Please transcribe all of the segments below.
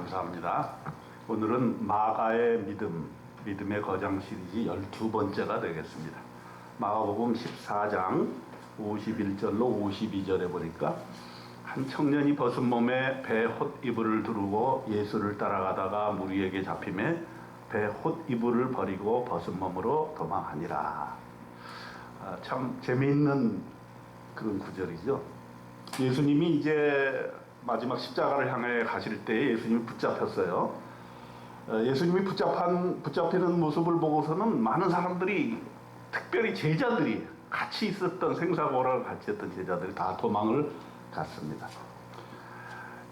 감사합니다. 오늘은 마가의 믿음의 거장 시리즈 12번째가 되겠습니다. 마가복음 14장 51절로 52절에 보니까 한 청년이 벗은 몸에 배 홑이불을 두르고 예수를 따라가다가 무리에게 잡히매 배 홑이불을 버리고 벗은 몸으로 도망하니라. 참 재미있는 그런 구절이죠. 예수님이 이제 마지막 십자가를 향해 가실 때 예수님이 붙잡혔어요. 예수님이 붙잡히는 모습을 보고서는 많은 사람들이, 특별히 제자들이, 같이 있었던 생사고라를 같이 했던 제자들이 다 도망을 갔습니다.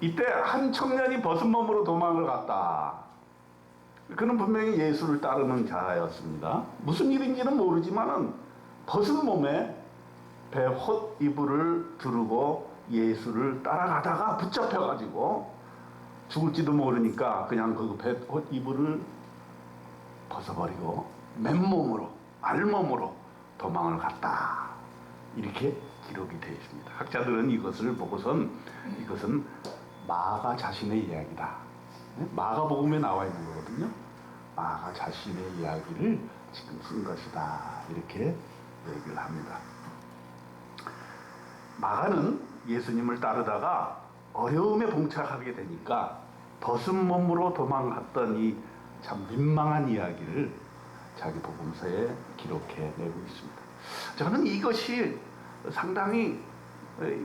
이때 한 청년이 벗은 몸으로 도망을 갔다. 그는 분명히 예수를 따르는 자였습니다. 무슨 일인지는 모르지만은 벗은 몸에 배 홑이불을 두르고 예수를 따라가다가 붙잡혀가지고 죽을지도 모르니까 그냥 그 배 홑이불을 벗어버리고 맨몸으로, 알몸으로 도망을 갔다. 이렇게 기록이 되어 있습니다. 학자들은 이것을 보고선 이것은 마가 자신의 이야기다. 마가복음에 나와 있는 거거든요. 마가 자신의 이야기를 지금 쓴 것이다. 이렇게 얘기를 합니다. 마가는 예수님을 따르다가 어려움에 봉착하게 되니까 벗은 몸으로 도망갔던 이 참 민망한 이야기를 자기 복음서에 기록해내고 있습니다. 저는 이것이 상당히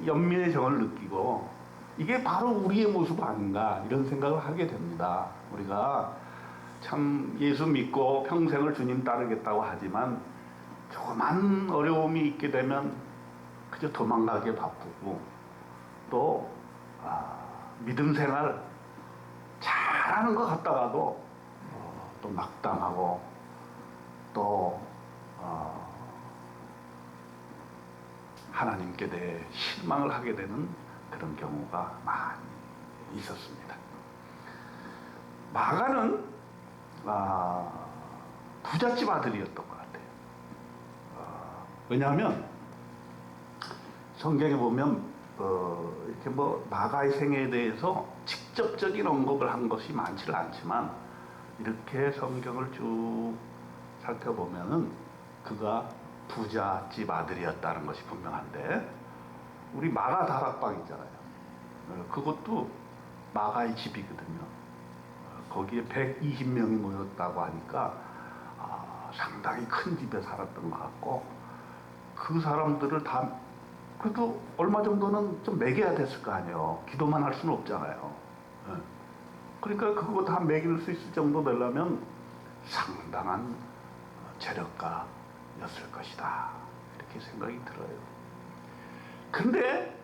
연민의 정을 느끼고 이게 바로 우리의 모습 아닌가 이런 생각을 하게 됩니다. 우리가 참 예수 믿고 평생을 주님 따르겠다고 하지만 조그만 어려움이 있게 되면 그저 도망가게 바쁘고 또 믿음 생활 잘하는 것 같다가도 또 낙담하고 또 하나님께 대해 실망을 하게 되는 그런 경우가 많이 있었습니다. 마가는 부잣집 아들이었던 것 같아요. 왜냐하면 성경에 보면 이렇게 마가의 생애에 대해서 직접적인 언급을 한 것이 많지는 않지만 이렇게 성경을 쭉 살펴보면은 그가 부잣집 아들이었다는 것이 분명한데, 우리 마가 다락방 있잖아요. 그것도 마가의 집이거든요. 거기에 120명이 모였다고 하니까 상당히 큰 집에 살았던 것 같고, 그 사람들을 다 그래도 얼마 정도는 좀 먹여야 됐을 거 아니에요. 기도만 할 수는 없잖아요. 그러니까 그거 다 먹일 수 있을 정도 되려면 상당한 재력가였을 것이다. 이렇게 생각이 들어요. 근데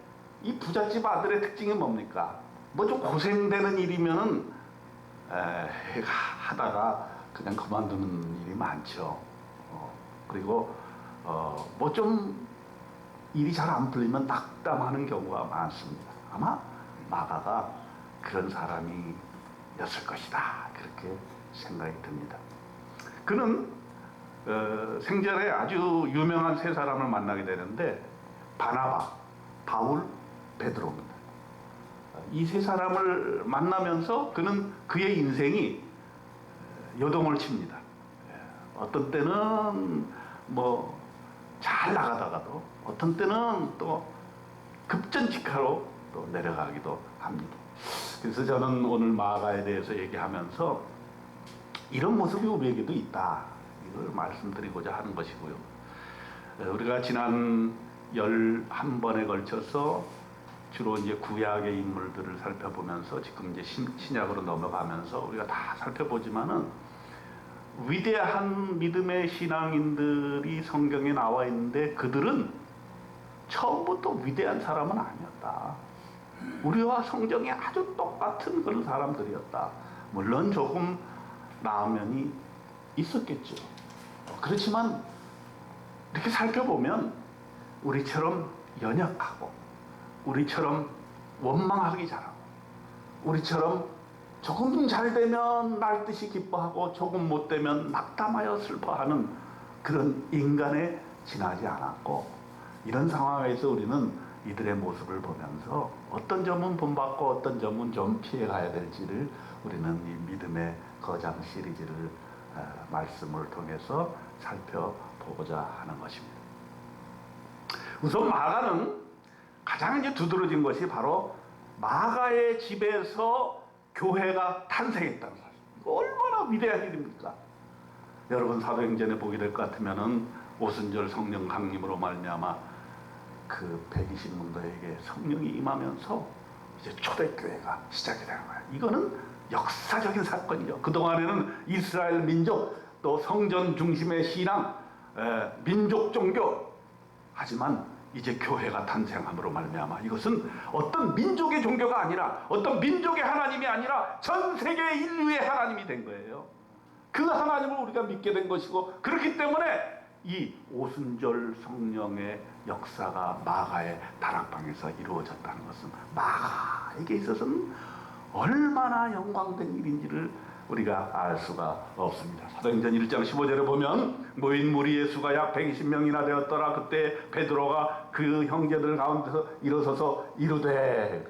이 부잣집 아들의 특징이 뭡니까? 뭐 좀 고생되는 일이면은 하다가 그냥 그만두는 일이 많죠. 그리고 뭐 좀 일이 잘 안 풀리면 낙담하는 경우가 많습니다. 아마 마가가 그런 사람이었을 것이다. 그렇게 생각이 듭니다. 그는 생전에 아주 유명한 세 사람을 만나게 되는데 바나바, 바울, 베드로입니다. 이 세 사람을 만나면서 그는 그의 인생이 요동을 칩니다. 어떤 때는 뭐 잘 나가다가도 어떤 때는 또 급전직하로 또 내려가기도 합니다. 그래서 저는 오늘 마가에 대해서 얘기하면서 이런 모습이 우리에게도 있다. 이걸 말씀드리고자 하는 것이고요. 우리가 지난 11번에 걸쳐서 주로 이제 구약의 인물들을 살펴보면서 지금 이제 신약으로 넘어가면서 우리가 다 살펴보지만은 위대한 믿음의 신앙인들이 성경에 나와 있는데 그들은 처음부터 위대한 사람은 아니었다. 우리와 성경이 아주 똑같은 그런 사람들이었다. 물론 조금 나은 면이 있었겠죠. 그렇지만 이렇게 살펴보면 우리처럼 연약하고 우리처럼 원망하기 잘하고 우리처럼 조금 잘 되면 날 듯이 기뻐하고 조금 못 되면 낙담하여 슬퍼하는 그런 인간에 지나지 않았고, 이런 상황에서 우리는 이들의 모습을 보면서 어떤 점은 본받고 어떤 점은 좀 피해가야 될지를 우리는 이 믿음의 거장 시리즈를 말씀을 통해서 살펴보고자 하는 것입니다. 우선 마가는 가장 이제 두드러진 것이 바로 마가의 집에서 교회가 탄생했다는 사실. 이거 얼마나 위대한 일입니까? 여러분 사도행전에 보게 될 것 같으면은 오순절 성령 강림으로 말미암아 그 120문도에게 성령이 임하면서 이제 초대교회가 시작이 되는 거예요. 이거는 역사적인 사건이죠. 그동안에는 이스라엘 민족 또 성전 중심의 신앙, 민족 종교, 하지만 이제 교회가 탄생함으로 말미암아 이것은 어떤 민족의 종교가 아니라 어떤 민족의 하나님이 아니라 전 세계 인류의 하나님이 된 거예요. 그 하나님을 우리가 믿게 된 것이고, 그렇기 때문에 이 오순절 성령의 역사가 마가의 다락방에서 이루어졌다는 것은 마가에게 있어서는 얼마나 영광된 일인지를 우리가 알 수가 없습니다. 사도행전 1장 15절에 보면 모인 무리 예수가 약 120명이나 되었더라. 그때 베드로가 그 형제들 가운데서 일어서서 이르되,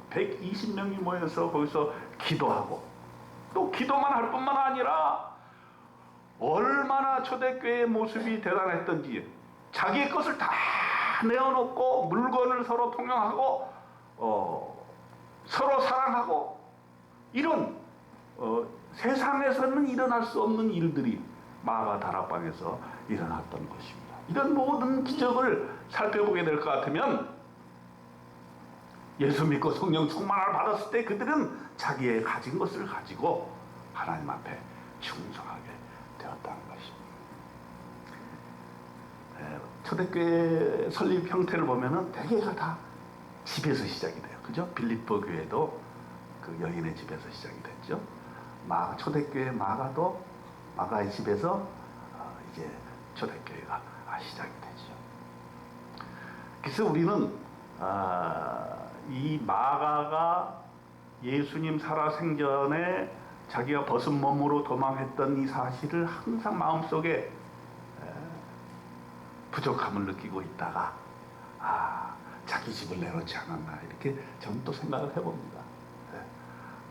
120명이 모여서 거기서 기도하고, 또 기도만 할 뿐만 아니라 얼마나 초대교회의 모습이 대단했던지 자기의 것을 다 내어놓고 물건을 서로 통용하고 서로 사랑하고, 이런 세상에서는 일어날 수 없는 일들이 마가 다락방에서 일어났던 것입니다. 이런 모든 기적을 살펴보게 될 것 같으면 예수 믿고 성령 충만을 받았을 때 그들은 자기의 가진 것을 가지고 하나님 앞에 충성하게 되었다는 것입니다. 초대교회 설립 형태를 보면은 대개가 다 집에서 시작이 돼요. 그죠? 빌립보 교회도 그 여인의 집에서 시작이 됐죠. 초대교회 마가의 집에서 이제 초대교회가 시작이 되죠. 그래서 우리는 이 마가가 예수님 살아생전에 자기가 벗은 몸으로 도망했던 이 사실을 항상 마음속에 부족함을 느끼고 있다가 자기 집을 내놓지 않았나, 이렇게 저는 또 생각을 해봅니다.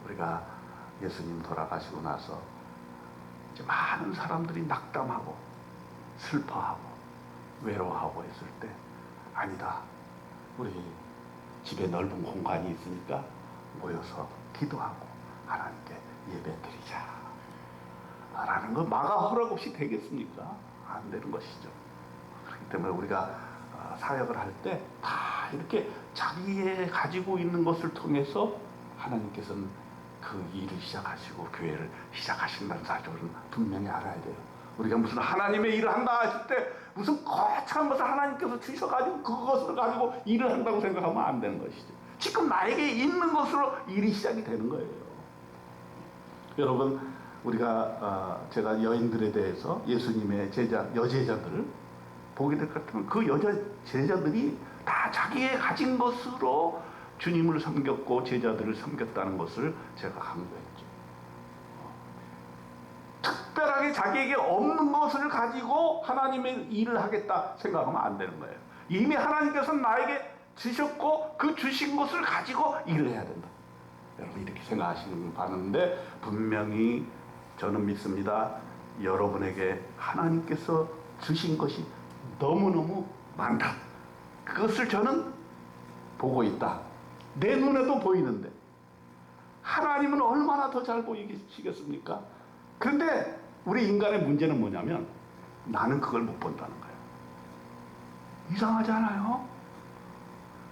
우리가 예수님 돌아가시고 나서 이제 많은 사람들이 낙담하고 슬퍼하고 외로워하고 했을 때, 아니다, 우리 집에 넓은 공간이 있으니까 모여서 기도하고 하나님께 예배드리자 라는 거 마가 허락 없이 되겠습니까? 안 되는 것이죠. 그렇기 때문에 우리가 사역을 할 때 다 이렇게 자기의 가지고 있는 것을 통해서 하나님께서는 그 일을 시작하시고 교회를 시작하신다는 사실을 분명히 알아야 돼요. 우리가 무슨 하나님의 일을 한다 했을 때 무슨 거창한 것을 하나님께서 주셔가지고 그것을 가지고 일을 한다고 생각하면 안 되는 것이죠. 지금 나에게 있는 것으로 일이 시작이 되는 거예요. 여러분, 우리가 제가 여인들에 대해서 예수님의 여제자들을 보게 될 것 같으면 그 제자들이 다 자기의 가진 것으로 주님을 섬겼고 제자들을 섬겼다는 것을 제가 강조했죠. 특별하게 자기에게 없는 것을 가지고 하나님의 일을 하겠다 생각하면 안 되는 거예요. 이미 하나님께서는 나에게 주셨고 그 주신 것을 가지고 일을 해야 된다. 여러분 이렇게 생각하시는 바는데, 분명히 저는 믿습니다. 여러분에게 하나님께서 주신 것이 너무너무 많다. 그것을 저는 보고 있다. 내 눈에도 보이는데 하나님은 얼마나 더 잘 보이시겠습니까? 그런데 우리 인간의 문제는 뭐냐면 나는 그걸 못 본다는 거예요. 이상하지 않아요?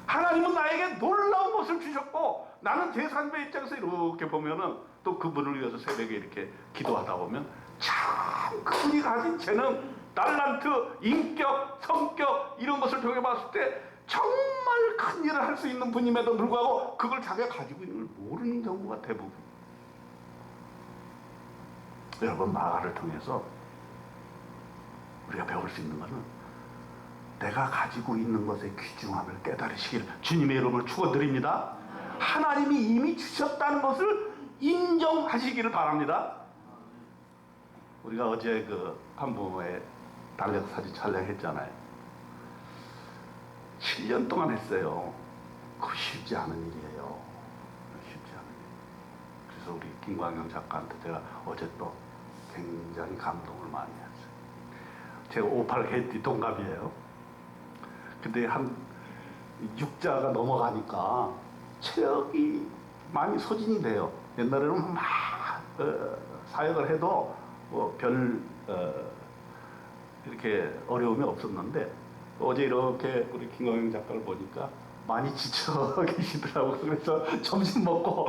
하나님은 나에게 놀라운 것을 주셨고, 나는 제3의 입장에서 이렇게 보면은 또 그분을 위해서 새벽에 이렇게 기도하다 보면 참 그분이 가진 재능, 달란트, 인격, 성격 이런 것을 통해 봤을 때 정말 큰 일을 할 수 있는 분임에도 불구하고 그걸 자기가 가지고 있는 걸 모르는 경우가 대부분. 여러분, 마가를 통해서 우리가 배울 수 있는 것은 내가 가지고 있는 것의 귀중함을 깨달으시길 주님의 이름을 축원드립니다. 하나님이 이미 주셨다는 것을 인정하시기를 바랍니다. 우리가 어제 그 한부모의 달력 사진 촬영했잖아요. 7년 동안 했어요. 그거 쉽지 않은 일이에요. 쉽지 않은 일. 그래서 우리 김광영 작가한테 제가 어제 또 굉장히 감동을 많이 했어요. 제가 58 개띠 동갑이에요. 근데 한 6자가 넘어가니까 체력이 많이 소진이 돼요. 옛날에는 막 사역을 해도 별 이렇게 어려움이 없었는데 어제 이렇게 우리 김광영 작가를 보니까 많이 지쳐 계시더라고요. 그래서 점심 먹고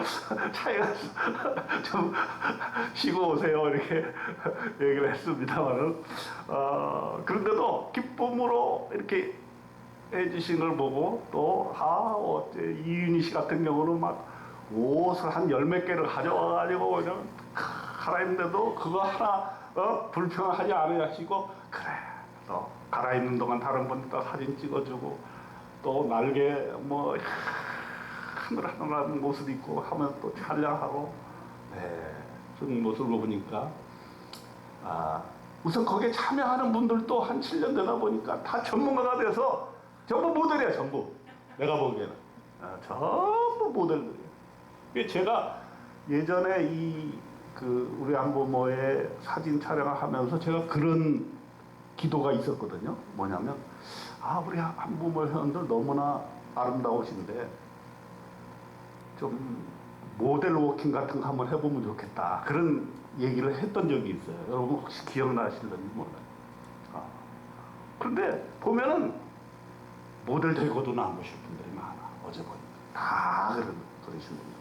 차에 가서 좀 쉬고 오세요 이렇게 얘기를 했습니다만은 그런데도 기쁨으로 이렇게 해주신 걸 보고 또 어째 이윤희 씨 같은 경우는 막 옷을 한 10몇 개를 가져와가지고 그냥 갈아입는데도 그거 하나 불평하지 않으시고 그래 또 갈아입는 동안 다른 분들 사진 찍어주고 또 날개 뭐 하늘하늘한 옷을 입고 하면 또 촬영하고 그런 모습을 보니까 우선 거기에 참여하는 분들도 한 7년 되다 보니까 다 전문가가 돼서 전부 모델이야 전부. 내가 보기에는 전부 모델들이에요. 제가 예전에 우리 한부모의 사진 촬영을 하면서 제가 그런 기도가 있었거든요. 뭐냐면 우리 한부모 회원들 너무나 아름다우신데 좀 모델 워킹 같은 거 한번 해보면 좋겠다. 그런 얘기를 했던 적이 있어요. 여러분 혹시 기억나실런지 몰라요. 그런데 보면은 모델 되고도 남으실 분들이 많아. 어제 보니까 다 그러신 분들.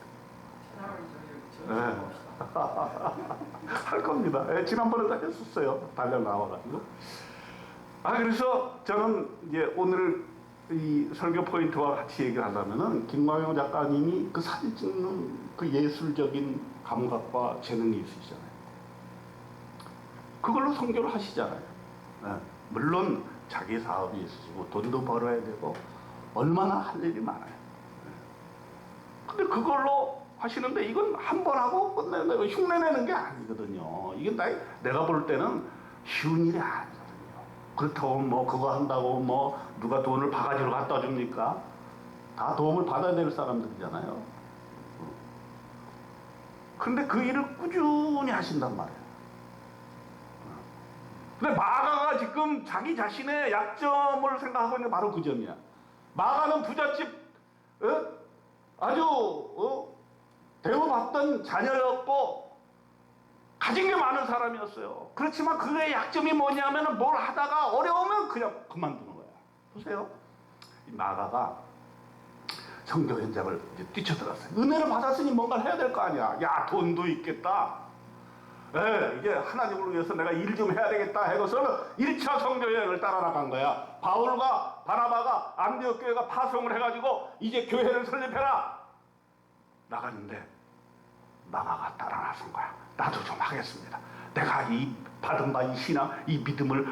할 겁니다. 지난번에도 했었어요. 달력 나와가지고. 그래서 저는 이제 오늘 이 설교 포인트와 같이 얘기를 하려면은 김광영 작가님이 그 사진 찍는 그 예술적인 감각과 재능이 있으시잖아요. 그걸로 선교를 하시잖아요. 물론 자기 사업이 있으시고 돈도 벌어야 되고 얼마나 할 일이 많아요. 근데 그걸로 하시는데 이건 한 번 하고 끝내는 흉내내는 게 아니거든요. 이게 내가 볼 때는 쉬운 일이 아니거든요. 그렇다고 뭐 그거 한다고 뭐 누가 돈을 바가지로 갖다 줍니까? 다 도움을 받아야 될 사람들이잖아요. 근데 그 일을 꾸준히 하신단 말이에요. 근데 마가가 지금 자기 자신의 약점을 생각하고 있는 게 바로 그 점이야. 마가는 부잣집 아주 대우받던 자녀였고 가진 게 많은 사람이었어요. 그렇지만 그의 약점이 뭐냐면 뭘 하다가 어려우면 그냥 그만두는 거야. 보세요. 이 마가가 성교 현장을 이제 뛰쳐들었어요. 은혜를 받았으니 뭔가를 해야 될 거 아니야. 야, 돈도 있겠다. 이제 하나님을 위해서 내가 일 좀 해야 되겠다 해서는 1차 성교 여행을 따라 나간 거야. 바울과 바나바가 안디옥 교회가 파송을 해가지고 이제 교회를 설립해라. 나갔는데 마가가 따라 나선 거야. 나도 좀 하겠습니다. 내가 이 받은 바 이 신앙, 이 믿음을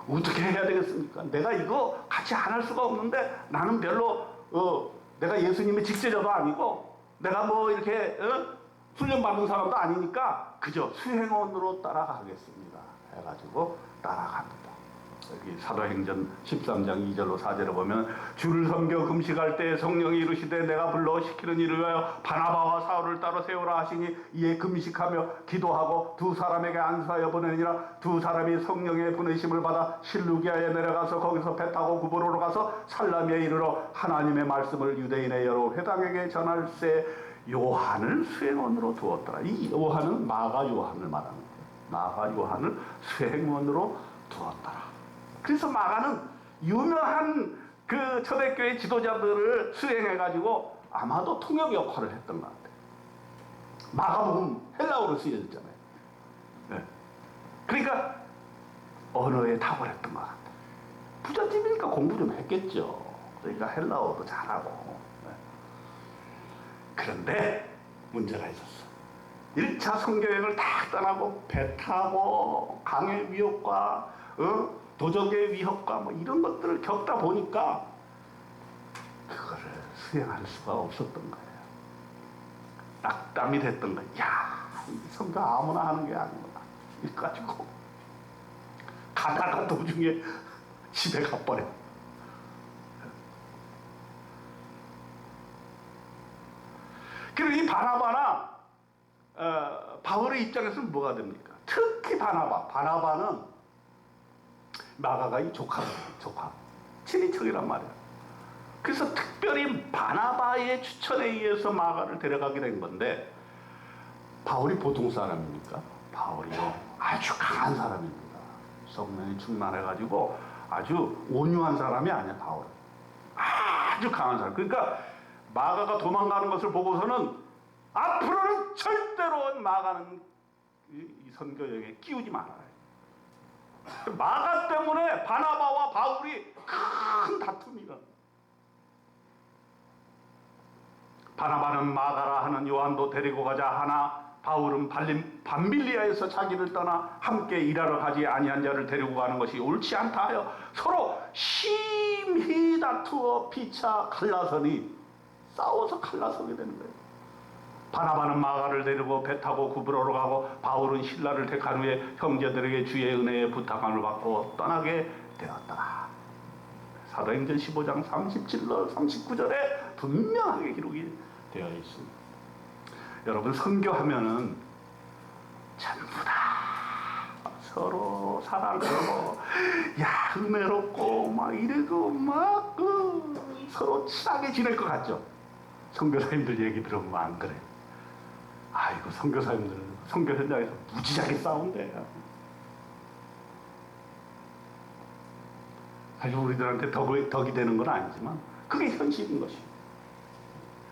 어떻게 해야 되겠습니까? 내가 이거 같이 안 할 수가 없는데 나는 별로 내가 예수님의 직제자도 아니고 내가 뭐 이렇게 훈련받은 사람도 아니니까 그저 수행원으로 따라가겠습니다 해가지고 따라갑니다. 여기 사도행전 13장 2절로 4절에 보면 주를 섬겨 금식할 때 성령이 이르시되 내가 불러 시키는 일을 위하여 바나바와 사울을 따로 세우라 하시니 이에 금식하며 기도하고 두 사람에게 안수하여 보내니라. 두 사람이 성령의 보내심을 받아 실루기아에 내려가서 거기서 배 타고 구브로로 가서 살라미에 이르러 하나님의 말씀을 유대인의 여러 회당에게 전할세. 요한을 수행원으로 두었더라. 이 요한은 마가 요한을 말하는 거예요. 마가 요한을 수행원으로 두었더라. 그래서 마가는 유명한 그 초대교회 지도자들을 수행해가지고 아마도 통역 역할을 했던 것 같아요. 마가복음 헬라어로 쓰여졌잖아요. 그러니까 언어에 탁월했던 것 같아요. 부잣집이니까 공부 좀 했겠죠. 그러니까 헬라어도 잘하고. 그런데 문제가 있었어. 1차 선교여행을 딱 떠나고 배 타고 강의 위협과 도적의 위협과 뭐 이런 것들을 겪다 보니까 그거를 수행할 수가 없었던 거예요. 낙담이 됐던 거예요. 야, 이 선교 아무나 하는 게 아니구나. 이래가지고 가다가 도중에 집에 가버려. 그리고 이 바나바나 바울의 입장에서는 뭐가 됩니까? 특히 바나바는 마가가 이 조카 친인척이란 말이야. 그래서 특별히 바나바의 추천에 의해서 마가를 데려가게 된 건데, 바울이 보통 사람입니까? 바울이요, 아주 강한 사람입니다. 성령이 충만해가지고 아주 온유한 사람이 아니야. 바울은 아주 강한 사람. 그러니까 마가가 도망가는 것을 보고서는 앞으로는 절대로 마가는 이 선교 여행에 끼우지 말아요. 마가 때문에 바나바와 바울이 큰 다툼이라. 바나바는 마가라 하는 요한도 데리고 가자 하나, 바울은 밤빌리아에서 자기를 떠나 함께 일하러 가지 아니한 자를 데리고 가는 것이 옳지 않다 하여 서로 심히 다투어 피차 갈라서니, 싸워서 갈라서게 되는 거예요. 바나바는 마가를 데리고 배 타고 구브로로 가고, 바울은 신라를 택한 후에 형제들에게 주의 은혜의 부탁함을 받고 떠나게 되었다. 사도행전 15장 37절 39절에 분명하게 기록이 되어 있습니다. 여러분, 선교하면은 전부 다 서로 사랑하고 은혜롭고 막 이러고 막 서로 친하게 지낼 것 같죠? 선교사님들 얘기 들어보면 안 그래. 아이고, 선교사님들 선교 현장에서 무지하게 싸운대요. 사실 우리들한테 덕이 되는 건 아니지만 그게 현실인 것이에요.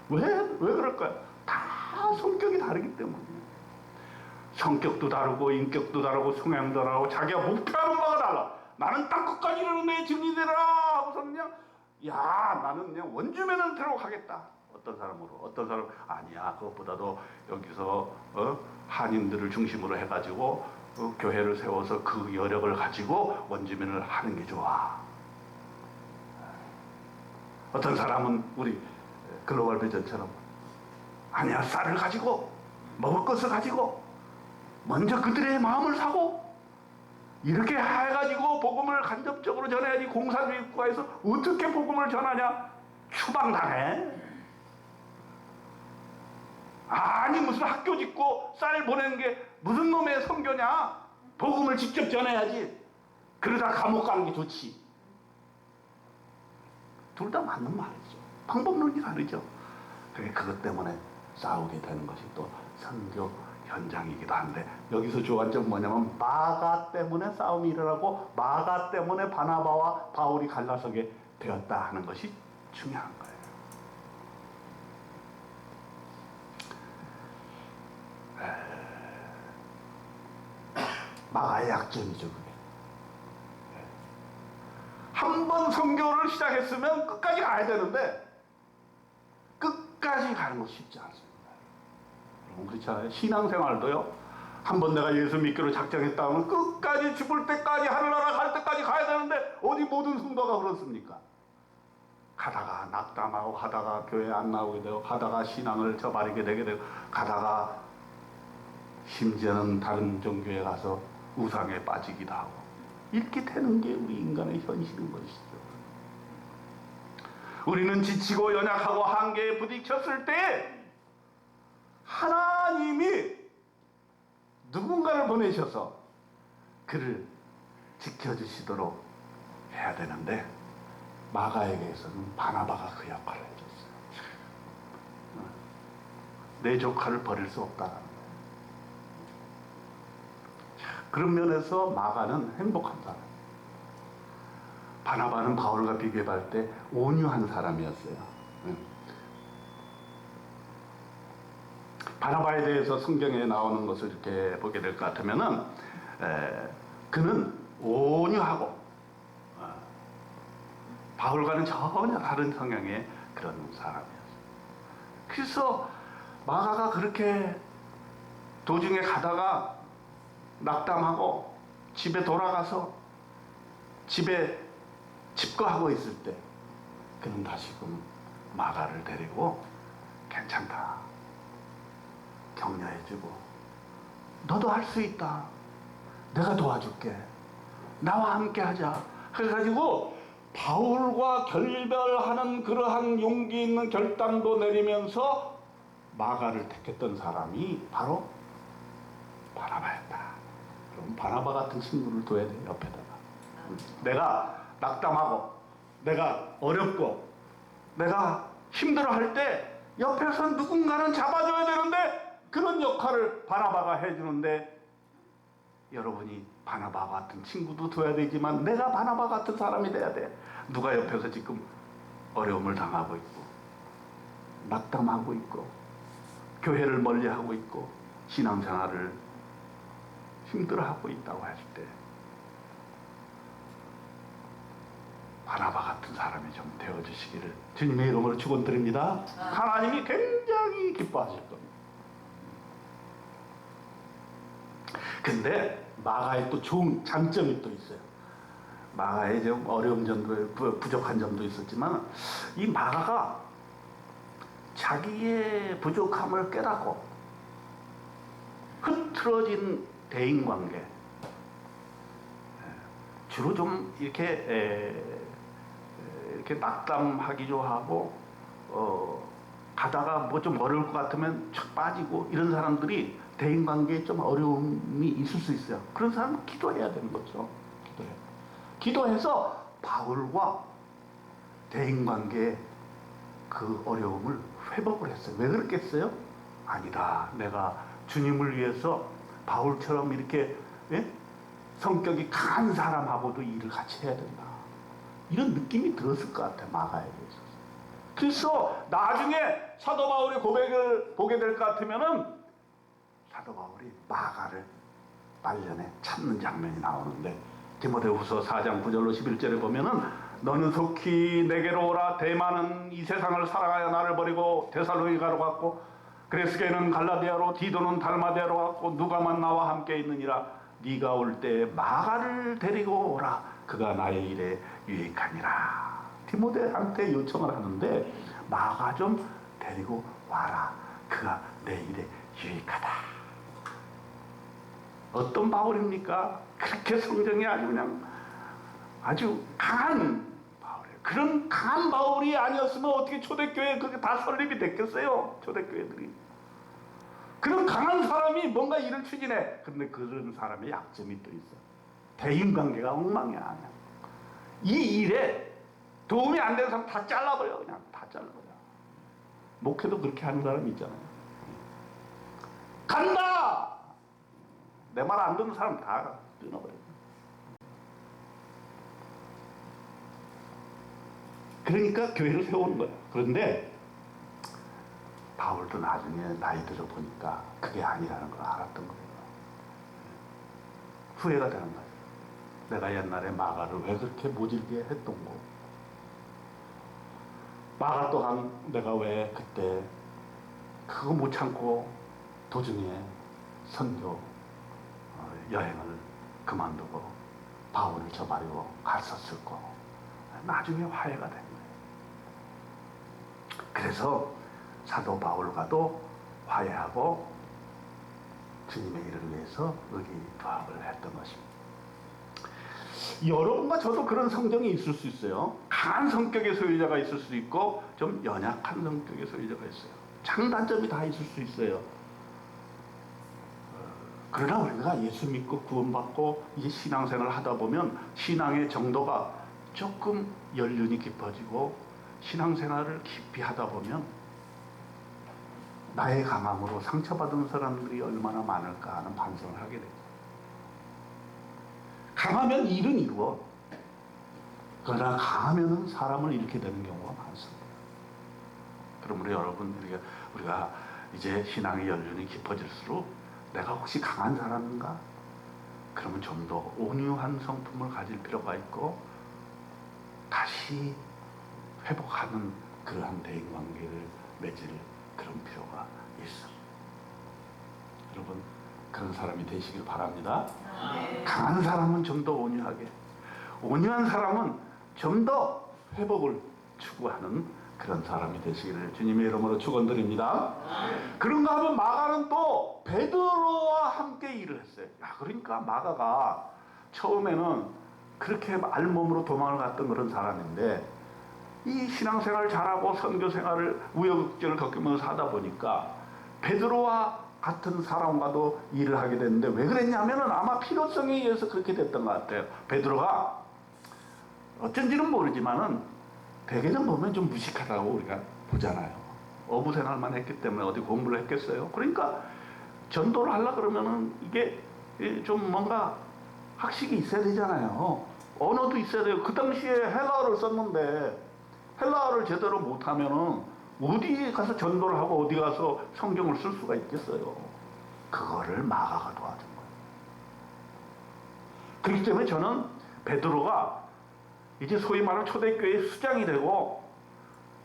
왜 그럴까요? 다 성격이 다르기 때문이에요. 성격도 다르고 인격도 다르고 성향도 다르고 자기가 목표하는 바가 달라. 나는 땅 끝까지 이르는 내 증인이라 하고서는 나는 그냥 원주민을 데려가겠다. 어떤 사람 아니야, 그것보다도 여기서 한인들을 중심으로 해가지고 교회를 세워서 그 여력을 가지고 원주민을 하는 게 좋아. 어떤 사람은 우리 글로벌 비전처럼 아니야, 쌀을 가지고 먹을 것을 가지고 먼저 그들의 마음을 사고 이렇게 해가지고 복음을 간접적으로 전해야지. 공산주의 국가에서 어떻게 복음을 전하냐? 추방당해. 아니, 무슨 학교 짓고 쌀 보내는 게 무슨 놈의 선교냐? 복음을 직접 전해야지. 그러다 감옥 가는 게 좋지. 둘 다 맞는 말이죠. 방법론이 다르죠. 그것 때문에 싸우게 되는 것이 또 선교 현장이기도 한데, 여기서 주관점 뭐냐면 마가 때문에 싸움이 일어나고 마가 때문에 바나바와 바울이 갈라서게 되었다 하는 것이 중요한 거예요. 마가의 약점이죠, 그게. 한 번 선교를 시작했으면 끝까지 가야 되는데 끝까지 가는 건 쉽지 않습니다. 여러분, 그렇잖아요. 신앙생활도요, 한 번 내가 예수 믿기로 작정했다 하면 끝까지 죽을 때까지, 하늘나라 갈 때까지 가야 되는데 어디 모든 성도가 그렇습니까? 가다가 낙담하고, 가다가 교회 안 나오게 되고, 가다가 신앙을 저버리게 되고, 가다가 심지어는 다른 종교에 가서 우상에 빠지기도 하고, 이렇게 되는 게 우리 인간의 현실인 것이죠. 우리는 지치고 연약하고 한계에 부딪혔을 때 하나님이 누군가를 보내셔서 그를 지켜주시도록 해야 되는데, 마가에게서는 바나바가 그 역할을 해줬어요. 내 조카를 버릴 수 없다는 거예요. 그런 면에서 마가는 행복한 사람. 바나바는 바울과 비교할 때 온유한 사람이었어요. 바나바에 대해서 성경에 나오는 것을 이렇게 보게 될 것 같으면은, 그는 온유하고 바울과는 전혀 다른 성향의 그런 사람이었어요. 그래서 마가가 그렇게 도중에 가다가 낙담하고 집에 돌아가서 집에 집거하고 있을 때 그는 다시금 마가를 데리고 괜찮다, 격려해주고, 너도 할 수 있다, 내가 도와줄게, 나와 함께 하자 해가지고 바울과 결별하는 그러한 용기 있는 결단도 내리면서 마가를 택했던 사람이 바로 바나바였다. 그럼 바나바 같은 친구를 둬야 돼, 옆에다가. 내가 낙담하고 내가 어렵고 내가 힘들어할 때 옆에서 누군가는 잡아줘야 되는데 그런 역할을 바나바가 해주는데, 여러분이 바나바 같은 친구도 둬야 되지만 내가 바나바 같은 사람이 돼야 돼. 누가 옆에서 지금 어려움을 당하고 있고 낙담하고 있고 교회를 멀리하고 있고 신앙생활을 힘들어하고 있다고 했을 때 바나바 같은 사람이 좀 되어주시기를 주님의 이름으로 축원드립니다. 하나님이 굉장히 기뻐하실 겁니다. 근데 마가에 또 좋은 장점이 또 있어요. 마가에 좀 어려운 점도, 부족한 점도 있었지만 이 마가가 자기의 부족함을 깨닫고 흐트러진 대인관계, 주로 좀 이렇게 낙담하기도 하고 가다가 뭐 좀 어려울 것 같으면 촥 빠지고 이런 사람들이 대인관계에 좀 어려움이 있을 수 있어요. 그런 사람은 기도해야 되는 거죠. 기도해서 바울과 대인관계의 그 어려움을 회복을 했어요. 왜 그랬겠어요? 아니다, 내가 주님을 위해서 바울처럼 이렇게 성격이 강한 사람하고도 일을 같이 해야 된다, 이런 느낌이 들었을 것 같아요, 마가에 대해서. 그래서 나중에 사도 바울의 고백을 보게 될 것 같으면은 사도 바울이 마가를 말년에 찾는 장면이 나오는데, 디모데후서 4장 9절로 11절에 보면은 너는 속히 내게로 오라. 대만은 이 세상을 사랑하여 나를 버리고 데살로니가로 갔고 그레스게는 갈라디아로 디도는 달마디아로 갔고 누가만 나와 함께 있느니라. 네가 올 때 마가를 데리고 오라. 그가 나의 일에 유익하니라. 디모데한테 요청을 하는데 마가 좀 데리고 와라. 그가 내 일에 유익하다. 어떤 바울입니까? 그렇게 성정이 아주 그냥 아주 강한 바울이에요. 그런 강한 바울이 아니었으면 어떻게 초대교회 그게 다 설립이 됐겠어요? 초대교회들이. 그런 강한 사람이 뭔가 일을 추진해. 근데 그런 사람의 약점이 또 있어. 대인관계가 엉망이야. 그냥. 이 일에 도움이 안 되는 사람 다 잘라버려. 그냥 다 잘라버려. 목회도 그렇게 하는 사람이 있잖아요. 간다! 내 말 안 듣는 사람 다 끊어버려요. 그러니까 교회를 세우는 거예요. 그런데 바울도 나중에 나이 들어 보니까 그게 아니라는 걸 알았던 거예요. 후회가 되는 거예요. 내가 옛날에 마가를 왜 그렇게 모질게 했던 거. 마가 또한 내가 왜 그때 그거 못 참고 도중에 선교 여행을 그만두고 바울을 저버리고 갔었을 거. 나중에 화해가 된 거예요. 그래서 사도 바울과도 화해하고 주님의 일을 위해서 의기투합을 했던 것입니다. 여러분과 저도 그런 성정이 있을 수 있어요. 강한 성격의 소유자가 있을 수 있고 좀 연약한 성격의 소유자가 있어요. 장단점이 다 있을 수 있어요. 그러나 우리가 예수 믿고 구원받고 이제 신앙생활을 하다 보면 신앙의 정도가 조금 연륜이 깊어지고 신앙생활을 깊이 하다 보면 나의 강함으로 상처받은 사람들이 얼마나 많을까 하는 반성을 하게 돼요. 강하면 일은 이루어. 그러나 강하면 사람을 잃게 되는 경우가 많습니다. 그러므로 여러분, 우리가 이제 신앙의 연륜이 깊어질수록 내가 혹시 강한 사람인가? 그러면 좀 더 온유한 성품을 가질 필요가 있고 다시 회복하는 그러한 대인관계를 맺을 그런 필요가 있어. 여러분, 그런 사람이 되시길 바랍니다. 강한 사람은 좀 더 온유하게, 온유한 사람은 좀 더 회복을 추구하는 그런 사람이 되시기를 주님의 이름으로 축원드립니다. 그런가 하면 마가는 또 베드로와 함께 일을 했어요. 그러니까 마가가 처음에는 그렇게 알몸으로 도망을 갔던 그런 사람인데 이 신앙생활을 잘하고 선교생활을 우여곡절을 겪으면서 하다 보니까 베드로와 같은 사람과도 일을 하게 됐는데 왜 그랬냐면은 아마 필요성에 의해서 그렇게 됐던 것 같아요. 베드로가 어쩐지는 모르지만은 대개는 보면 좀 무식하다고 우리가 보잖아요. 어부 생활만 했기 때문에 어디 공부를 했겠어요. 그러니까 전도를 하려 그러면은 이게 좀 뭔가 학식이 있어야 되잖아요. 언어도 있어야 돼요. 그 당시에 헬라어를 썼는데 헬라어를 제대로 못하면은 어디 가서 전도를 하고 어디 가서 성경을 쓸 수가 있겠어요. 그거를 마가가 도와준 거예요. 그렇기 때문에 저는 베드로가 이제 소위 말하는 초대교회의 수장이 되고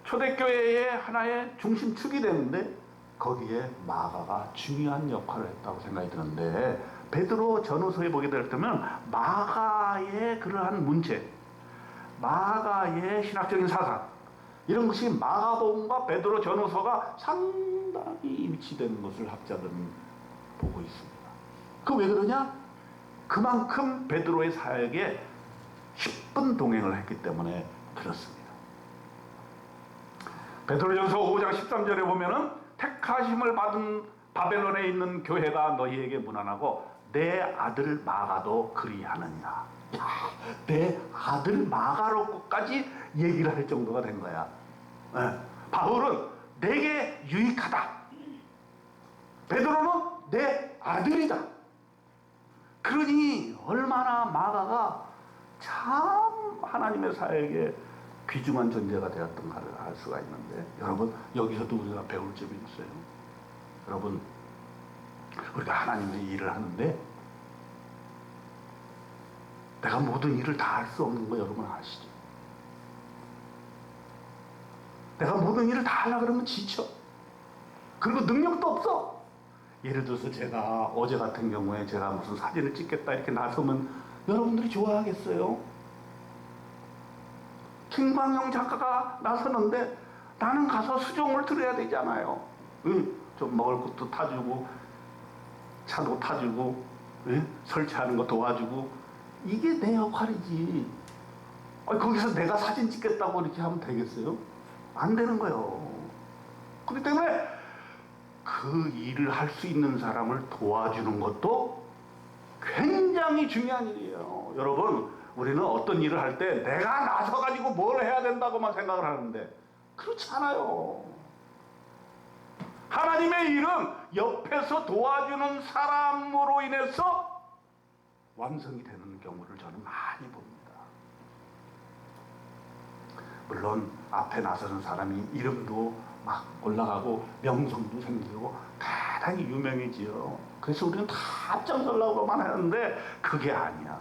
초대교회의 하나의 중심축이 되는데 거기에 마가가 중요한 역할을 했다고 생각이 드는데 베드로 전후서에 보게 되면 마가의 그러한 문체, 마가의 신학적인 사상 이런 것이 마가복음과 베드로 전후서가 상당히 일치되는 것을 학자들은 보고 있습니다. 그 왜 그러냐? 그만큼 베드로의 사역에 10분 동행을 했기 때문에 그렇습니다. 베드로전서 5장 13절에 보면은 택하심을 받은 바벨론에 있는 교회가 너희에게 문안하고 내 아들 마가도 그리하느니라. 내 아들 마가로까지 얘기를 할 정도가 된 거야. 네. 바울은 내게 유익하다. 베드로는 내 아들이다. 그러니 얼마나 마가가 참 하나님의 사역에 귀중한 존재가 되었던가를 알 수가 있는데 여러분 여기서도 우리가 배울 점이 있어요. 여러분 우리가 하나님의 일을 하는데 내가 모든 일을 다 할 수 없는 거 여러분 아시죠? 내가 모든 일을 다 하려고 그러면 지쳐. 그리고 능력도 없어. 예를 들어서 제가 어제 같은 경우에 제가 무슨 사진을 찍겠다 이렇게 나서면 여러분들이 좋아하겠어요? 김광영 작가가 나서는데 나는 가서 수종을 들어야 되잖아요. 좀 먹을 것도 타주고 차도 타주고 설치하는 거 도와주고 이게 내 역할이지. 거기서 내가 사진 찍겠다고 이렇게 하면 되겠어요? 안 되는 거예요. 그렇기 때문에 그 일을 할 수 있는 사람을 도와주는 것도 굉장히 중요한 일이에요. 여러분 우리는 어떤 일을 할 때 내가 나서가지고 뭘 해야 된다고만 생각을 하는데 그렇지 않아요. 하나님의 일은 옆에서 도와주는 사람으로 인해서 완성이 되는 경우를 저는 많이 봅니다. 물론 앞에 나서는 사람이 이름도 막 올라가고 명성도 생기고 대단히 유명해지요. 그래서 우리는 다 앞장서려고만 하는데 그게 아니야.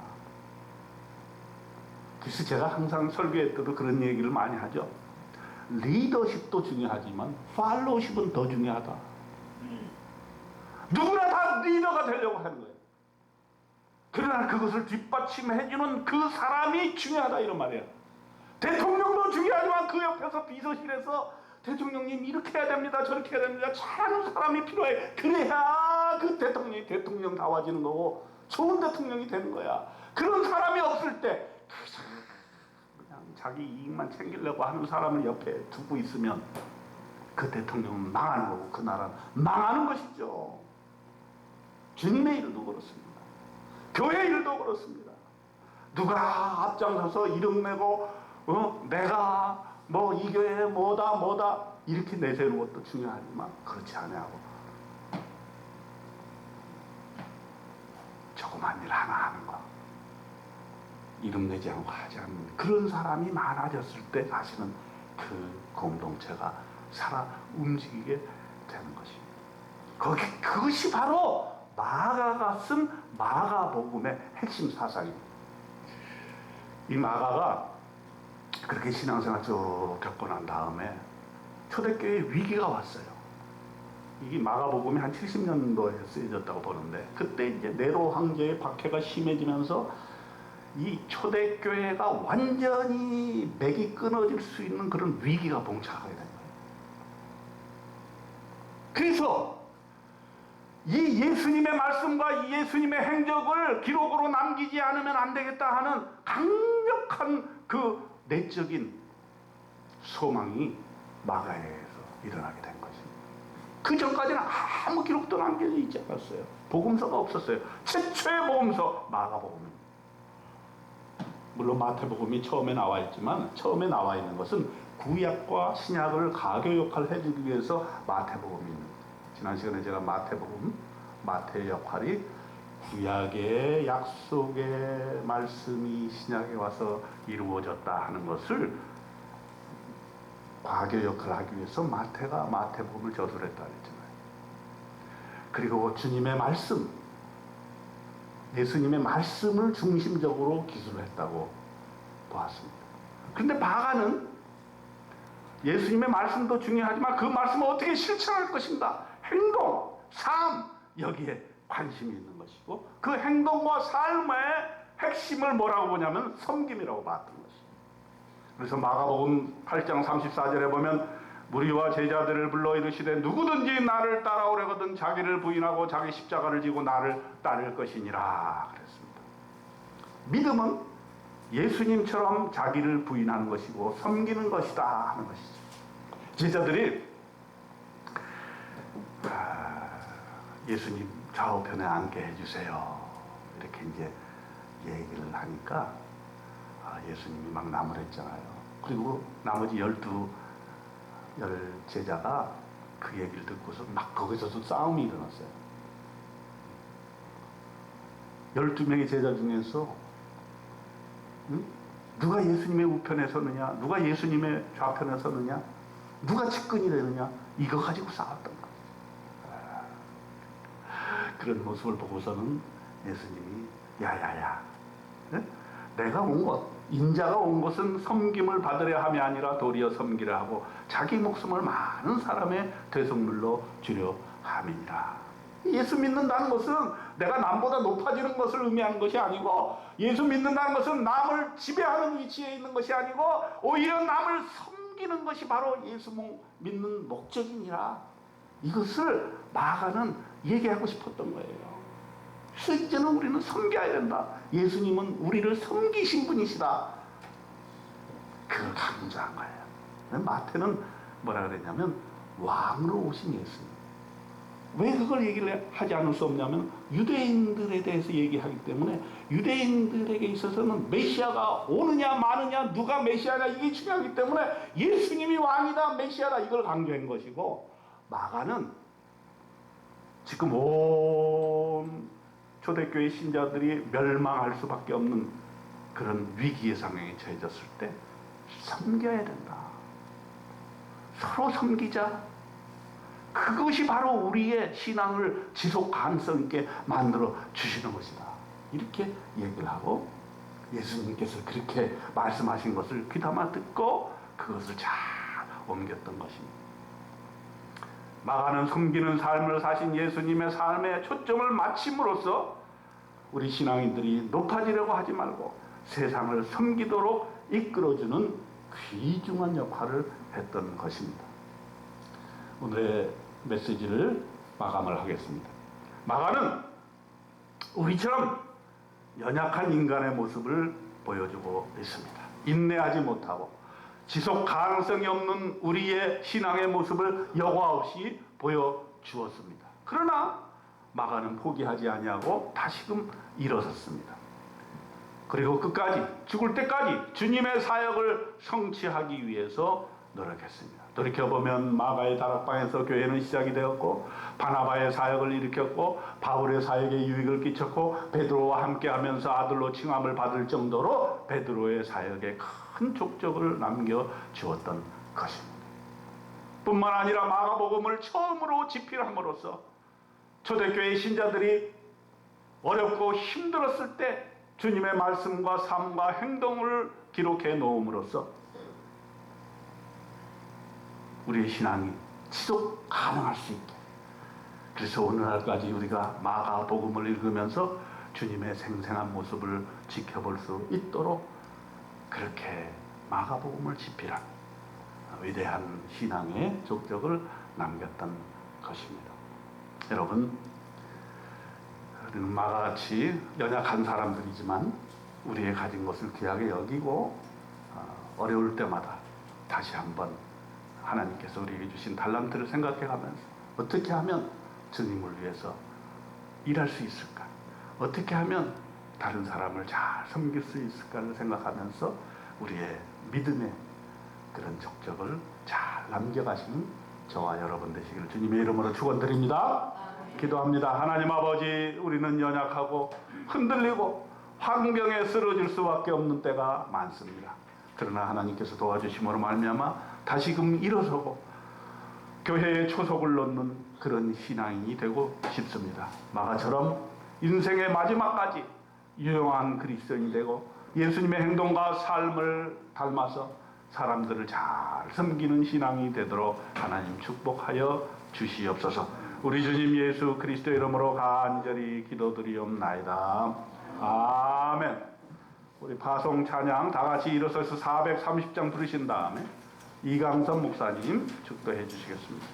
그래서 제가 항상 설교할 때도 그런 얘기를 많이 하죠. 리더십도 중요하지만 팔로우십은 더 중요하다. 누구나 다 리더가 되려고 하는 거예요. 그러나 그것을 뒷받침해주는 그 사람이 중요하다 이런 말이에요. 대통령도 중요하지만 그 옆에서 비서실에서 대통령님 이렇게 해야 됩니다 저렇게 해야 됩니다 잘하는 사람이 필요해. 그래야 그 대통령이 대통령다워지는 거고 좋은 대통령이 되는 거야. 그런 사람이 없을 때 그냥 자기 이익만 챙기려고 하는 사람을 옆에 두고 있으면 그 대통령은 망하는 거고 그 나라는 망하는 것이죠. 주님의 일도 그렇습니다. 교회 일도 그렇습니다. 누가 앞장서서 이름 내고 내가 뭐 이 교회 뭐다 이렇게 내세우는 것도 중요하지만 그렇지 않냐고 조그만 일 하나 하는 거 이름 내지 않고 하지 않는 그런 사람이 많아졌을 때 사실은 그 공동체가 살아 움직이게 되는 것입니다. 그것이 바로 마가가 쓴 마가복음의 핵심 사상입니다. 이 마가가 그렇게 신앙생활 쭉 겪고 난 다음에 초대교회에 위기가 왔어요. 이게 마가복음이 한 70년도에 쓰여졌다고 보는데 그때 이제 네로 황제의 박해가 심해지면서 이 초대교회가 완전히 맥이 끊어질 수 있는 그런 위기가 봉착하게 된 거예요. 그래서 이 예수님의 말씀과 이 예수님의 행적을 기록으로 남기지 않으면 안 되겠다 하는 강력한 그 내적인 소망이 마가에서 일어나게 된 것입니다. 그 전까지는 아무 기록도 남겨져 있지 않았어요. 복음서가 없었어요. 최초의 복음서 마가복음입니다. 물론 마태복음이 처음에 나와 있지만 처음에 나와 있는 것은 구약과 신약을 가교 역할을 해주기 위해서 마태복음이 있는 거예요. 지난 시간에 제가 마태의 역할이 구약의 약속의 말씀이 신약에 와서 이루어졌다 하는 것을 과교 역할을 하기 위해서 마태가 마태복음을 저술했다 그랬잖아요. 그리고 주님의 말씀, 예수님의 말씀을 중심적으로 기술을 했다고 보았습니다. 그런데 마가는 예수님의 말씀도 중요하지만 그 말씀을 어떻게 실천할 것인가, 행동, 삶, 여기에 관심이 있는 것이고 그 행동과 삶의 핵심을 뭐라고 보냐면 섬김이라고 봤던 것이죠. 그래서 마가복음 8장 34절에 보면 무리와 제자들을 불러 이르시되 누구든지 나를 따라오려거든 자기를 부인하고 자기 십자가를 지고 나를 따를 것이니라 그랬습니다. 믿음은 예수님처럼 자기를 부인하는 것이고 섬기는 것이다 하는 것이죠. 제자들이 예수님 좌우편에 앉게 해주세요 이렇게 이제 얘기를 하니까 예수님이 막 나무랬잖아요. 그리고 나머지 12 제자가 그 얘기를 듣고서 막 거기서도 싸움이 일어났어요. 12명의 제자 중에서 누가 예수님의 우편에 서느냐, 누가 예수님의 좌편에 서느냐, 누가 측근이 되느냐, 이거 가지고 싸웠던 거예요. 그런 모습을 보고서는 예수님이 야야야, 내가 온 것, 인자가 온 것은 섬김을 받으려 함이 아니라 도리어 섬기려 하고 자기 목숨을 많은 사람의 대속물로 주려 함이니라. 예수 믿는다는 것은 내가 남보다 높아지는 것을 의미하는 것이 아니고, 예수 믿는다는 것은 남을 지배하는 위치에 있는 것이 아니고 오히려 남을 섬기는 것이 바로 예수 믿는 목적이니라. 이것을 마가는 얘기하고 싶었던 거예요. 그래서 이제는 우리는 섬겨야 된다. 예수님은 우리를 섬기신 분이시다. 그걸 강조한 거예요. 마태는 뭐라 그랬냐면 왕으로 오신 예수님. 왜 그걸 얘기를 하지 않을 수 없냐면 유대인들에 대해서 얘기하기 때문에 유대인들에게 있어서는 메시아가 오느냐 마느냐, 누가 메시아냐, 이게 중요하기 때문에 예수님이 왕이다, 메시아다, 이걸 강조한 것이고, 마가는 지금 온 초대교회 신자들이 멸망할 수밖에 없는 그런 위기의 상황에 처해졌을 때 섬겨야 된다. 서로 섬기자. 그것이 바로 우리의 신앙을 지속 가능성 있게 만들어 주시는 것이다. 이렇게 얘기를 하고, 예수님께서 그렇게 말씀하신 것을 귀담아 듣고 그것을 잘 옮겼던 것입니다. 마가는 섬기는 삶을 사신 예수님의 삶에 초점을 맞춤으로써 우리 신앙인들이 높아지려고 하지 말고 세상을 섬기도록 이끌어주는 귀중한 역할을 했던 것입니다. 오늘의 메시지를 마감을 하겠습니다. 마가는 우리처럼 연약한 인간의 모습을 보여주고 있습니다. 인내하지 못하고 지속 가능성이 없는 우리의 신앙의 모습을 여과 없이 보여주었습니다. 그러나 마가는 포기하지 아니하고 다시금 일어섰습니다. 그리고 끝까지, 죽을 때까지 주님의 사역을 성취하기 위해서 노력했습니다. 돌이켜보면 마가의 다락방에서 교회는 시작이 되었고, 바나바의 사역을 일으켰고, 바울의 사역에 유익을 끼쳤고, 베드로와 함께하면서 아들로 칭함을 받을 정도로 베드로의 사역에 큰 족적을 남겨주었던 것입니다. 뿐만 아니라 마가복음을 처음으로 집필함으로써 초대교회 신자들이 어렵고 힘들었을 때 주님의 말씀과 삶과 행동을 기록해 놓음으로써 우리의 신앙이 지속 가능할 수 있게, 그래서 오늘날까지 우리가 마가복음을 읽으면서 주님의 생생한 모습을 지켜볼 수 있도록 그렇게 마가복음을 집필한 위대한 신앙의 족적을 남겼던 것입니다. 여러분, 우리는 마가같이 연약한 사람들이지만 우리의 가진 것을 귀하게 여기고 어려울 때마다 다시 한번 하나님께서 우리에게 주신 달란트를 생각해 가면서 어떻게 하면 주님을 위해서 일할 수 있을까? 어떻게 하면 다른 사람을 잘 섬길 수 있을까를 생각하면서 우리의 믿음의 그런 족적을 잘 남겨가시는 저와 여러분 되시기를 주님의 이름으로 축원드립니다. 기도합니다. 하나님 아버지, 우리는 연약하고 흔들리고 환경에 쓰러질 수밖에 없는 때가 많습니다. 그러나 하나님께서 도와주심으로 말미암아 다시금 일어서고 교회에 초석을 놓는 그런 신앙인이 되고 싶습니다. 마가처럼 인생의 마지막까지 유용한 그리스도인이 되고 예수님의 행동과 삶을 닮아서 사람들을 잘 섬기는 신앙이 되도록 하나님 축복하여 주시옵소서. 우리 주님 예수 그리스도 이름으로 간절히 기도드리옵나이다. 아멘. 우리 파송 찬양 다 같이 일어서서 430장 부르신 다음에 이강선 목사님 축도해 주시겠습니다.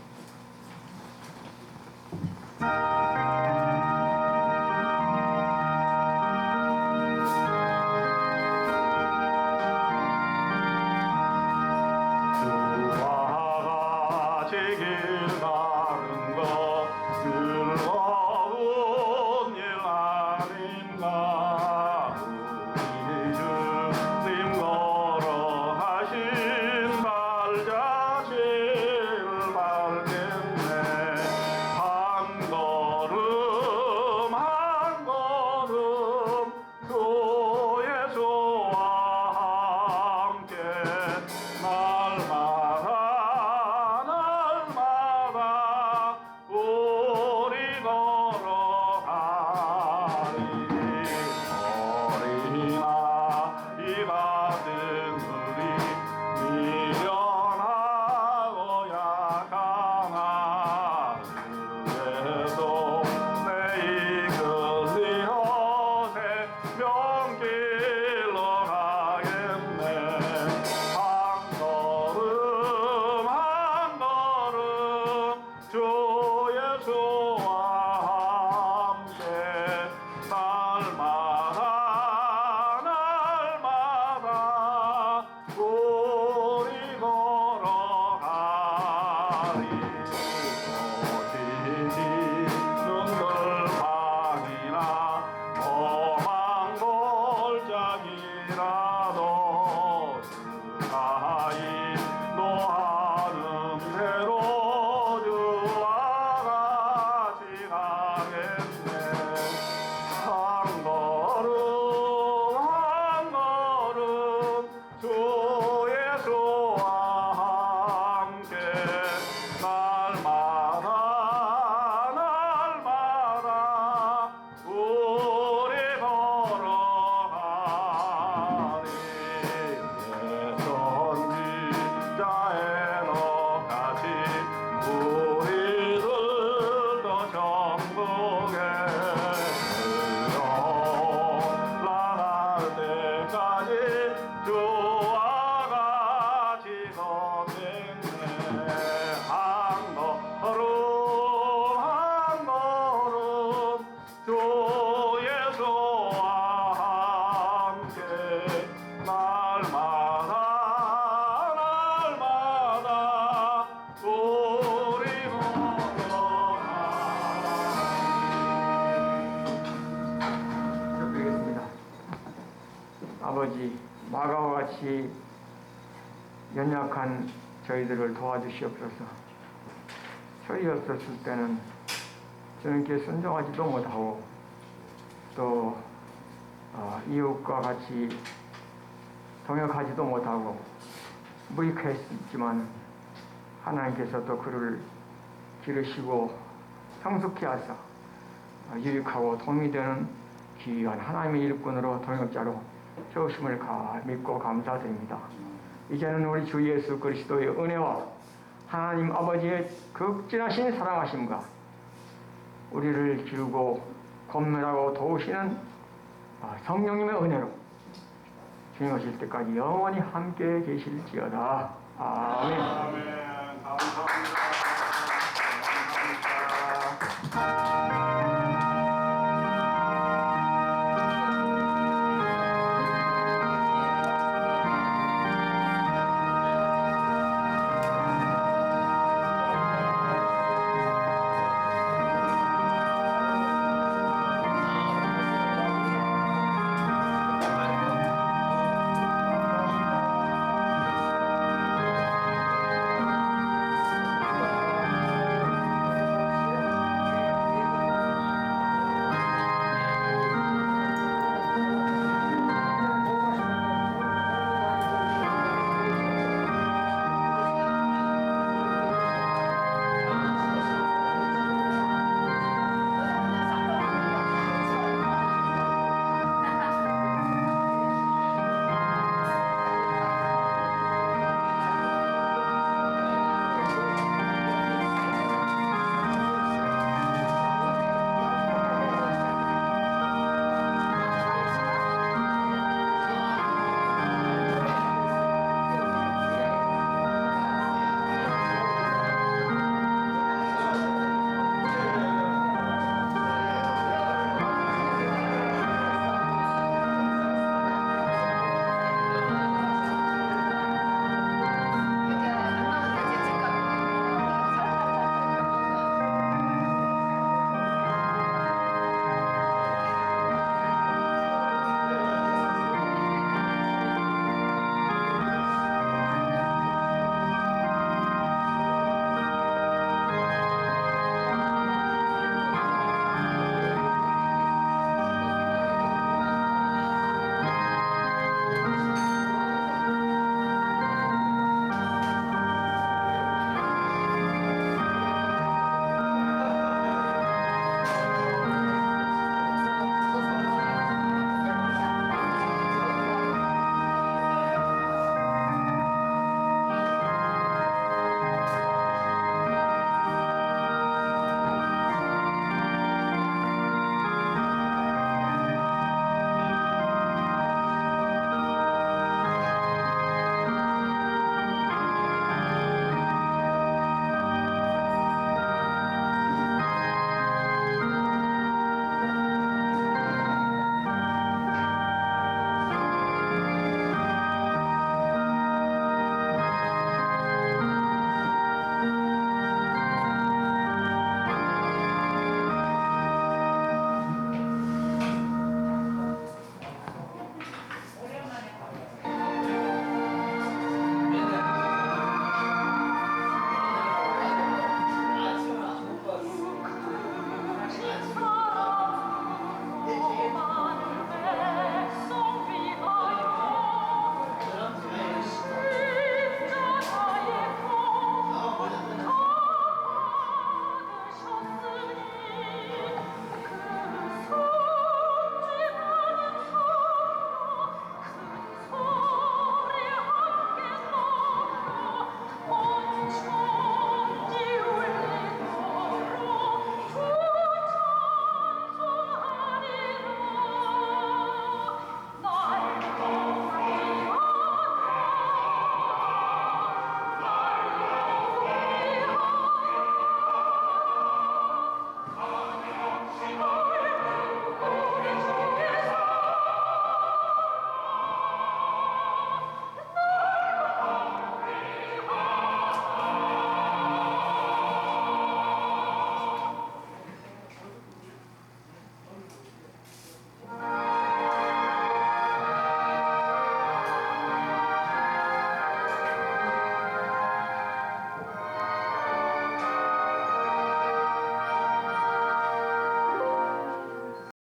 아버지, 마가와 같이 연약한 저희들을 도와주시옵소서. 저희 없었을 때는 주님께 순종하지도 못하고 또 이웃과 같이 동역하지도 못하고 무익했지만 하나님께서 또 그를 기르시고 성숙케 하사 유익하고 도움이 되는 귀한 하나님의 일꾼으로 동역자로 세우심을 믿고 감사드립니다. 이제는 우리 주 예수 그리스도의 은혜와 하나님 아버지의 극진하신 사랑하심과 우리를 기르고 권면하고 도우시는 성령님의 은혜로 주님 오실 때까지 영원히 함께 계실지어다. 아멘.